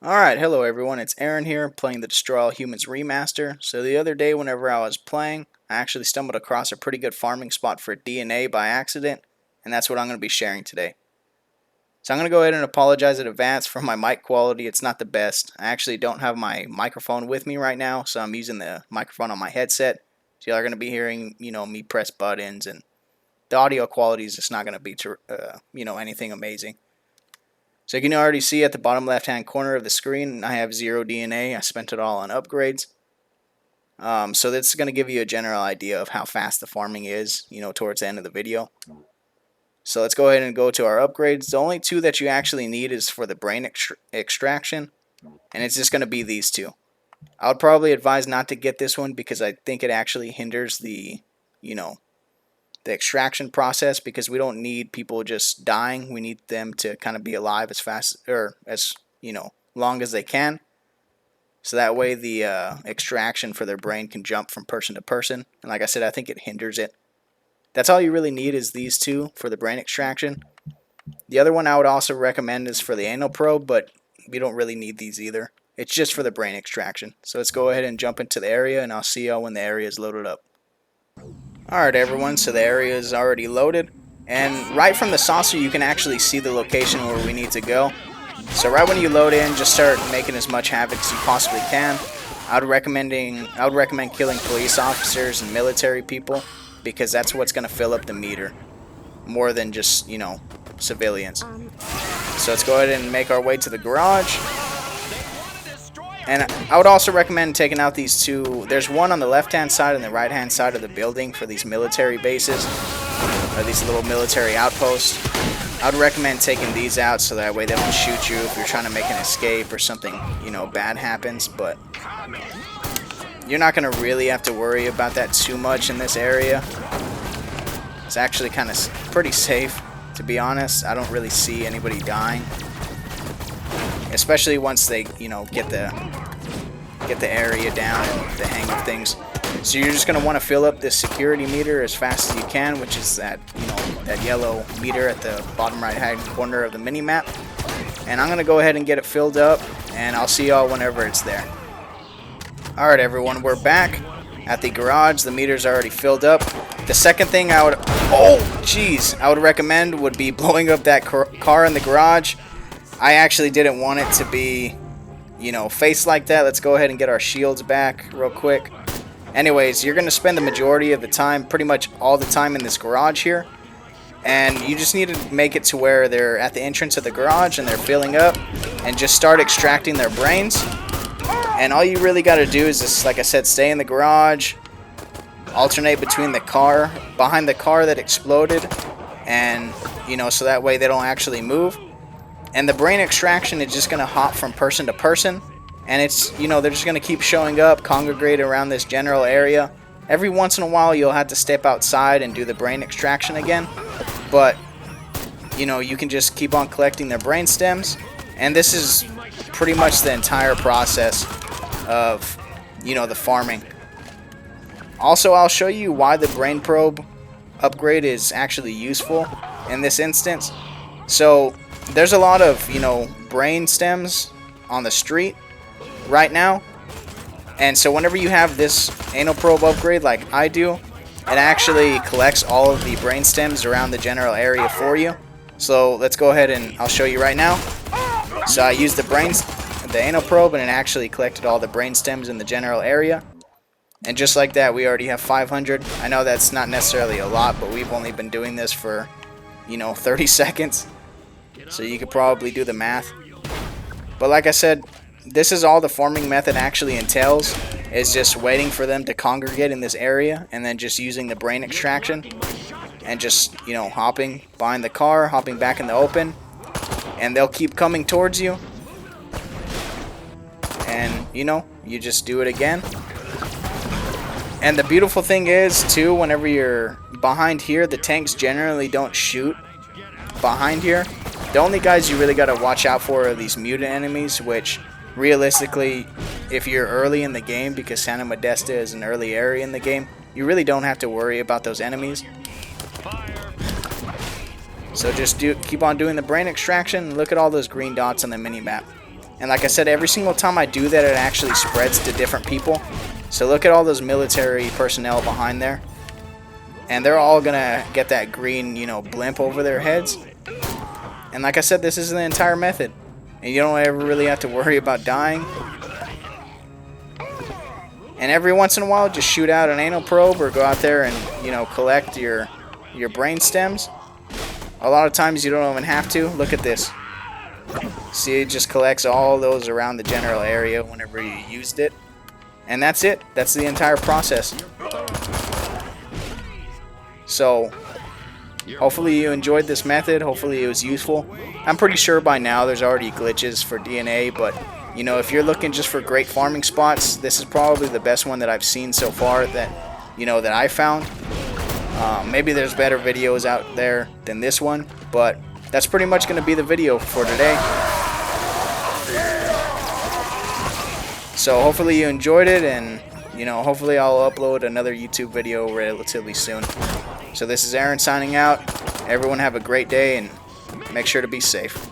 Alright, hello everyone, it's Aaron here, playing the Destroy All Humans remaster. So the other day whenever I was playing, I actually stumbled across a pretty good farming spot for DNA by accident, and that's what I'm going to be sharing today. So I'm going to go ahead and apologize in advance for my mic quality. It's not the best. I actually don't have my microphone with me right now, so I'm using the microphone on my headset. So y'all are going to be hearing, me press buttons, and the audio quality is just not going to be, anything amazing. So you can already see at the bottom left hand corner of the screen, I have 0 DNA. I spent it all on upgrades. So this is going to give you a general idea of how fast the farming is, towards the end of the video. So let's go ahead and go to our upgrades. The only two that you actually need is for the brain extraction, and it's just going to be these two. I would probably advise not to get this one because I think it actually hinders the extraction process, because we don't need people just dying. We need them to kind of be alive as fast or as long as they can, so that way the extraction for their brain can jump from person to person. And like I said, I think it hinders it. That's all you really need, is these two for the brain extraction. The other one I would also recommend is for the anal probe, but we don't really need these either. It's just for the brain extraction. So let's go ahead and jump into the area, and I'll see y'all when the area is loaded up. Alright everyone, so the area is already loaded, and right from the saucer you can actually see the location where we need to go. So right when you load in, just start making as much havoc as you possibly can. I would recommend killing police officers and military people, because that's what's going to fill up the meter more than just, civilians. So let's go ahead and make our way to the garage. And I would also recommend taking out these two. There's one on the left-hand side and the right-hand side of the building for these military bases, or these little military outposts. I would recommend taking these out so that way they don't shoot you if you're trying to make an escape or something, bad happens. But you're not going to really have to worry about that too much in this area. It's actually kind of pretty safe, to be honest. I don't really see anybody dying, especially once they, get the area down and the hang of things. So you're just going to want to fill up this security meter as fast as you can, which is that, that yellow meter at the bottom right hand corner of the mini map. And I'm going to go ahead and get it filled up, and I'll see y'all whenever it's there. Alright everyone, we're back at the garage. The meter's already filled up. The second thing I would recommend would be blowing up that car in the garage. I actually didn't want it to be, faced like that. Let's go ahead and get our shields back real quick. Anyways, you're going to spend the majority of the time, pretty much all the time, in this garage here. And you just need to make it to where they're at the entrance of the garage and they're filling up, and just start extracting their brains. And all you really got to do is just, like I said, stay in the garage, alternate between the car, behind the car that exploded, and, so that way they don't actually move. And the brain extraction is just going to hop from person to person. And it's, they're just going to keep showing up, congregate around this general area. Every once in a while, you'll have to step outside and do the brain extraction again. But, you can just keep on collecting their brain stems. And this is pretty much the entire process of, the farming. Also, I'll show you why the brain probe upgrade is actually useful in this instance. So there's a lot of, brain stems on the street right now. And so whenever you have this anal probe upgrade like I do, it actually collects all of the brain stems around the general area for you. So let's go ahead and I'll show you right now. So I used the anal probe, and it actually collected all the brain stems in the general area. And just like that, we already have 500. I know that's not necessarily a lot, but we've only been doing this for, 30 seconds. So you could probably do the math. But like I said, this is all the farming method actually entails, is just waiting for them to congregate in this area, and then just using the brain extraction, and just, hopping behind the car, hopping back in the open, and they'll keep coming towards you. And, you just do it again. And the beautiful thing is, too, whenever you're behind here, the tanks generally don't shoot behind here. The only guys you really got to watch out for are these mutant enemies, which realistically, if you're early in the game, because Santa Modesta is an early area in the game, you really don't have to worry about those enemies. So just keep on doing the brain extraction, and look at all those green dots on the mini-map. And like I said, every single time I do that, it actually spreads to different people. So look at all those military personnel behind there. And they're all gonna get that green, you know, blimp over their heads. And like I said, this is the entire method. And you don't ever really have to worry about dying. And every once in a while, just shoot out an anal probe or go out there and, you know, collect your brain stems. A lot of times you don't even have to. Look at this. See, it just collects all those around the general area whenever you used it. And that's it. That's the entire process. So, hopefully you enjoyed this method. Hopefully it was useful. I'm pretty sure by now there's already glitches for DNA, but you know, if you're looking just for great farming spots, this is probably the best one that I've seen so far that, you know, that I found. Maybe there's better videos out there than this one, but that's pretty much going to be the video for today. So hopefully you enjoyed it, and you know, hopefully I'll upload another YouTube video relatively soon. So this is Aaron signing out. Everyone have a great day and make sure to be safe.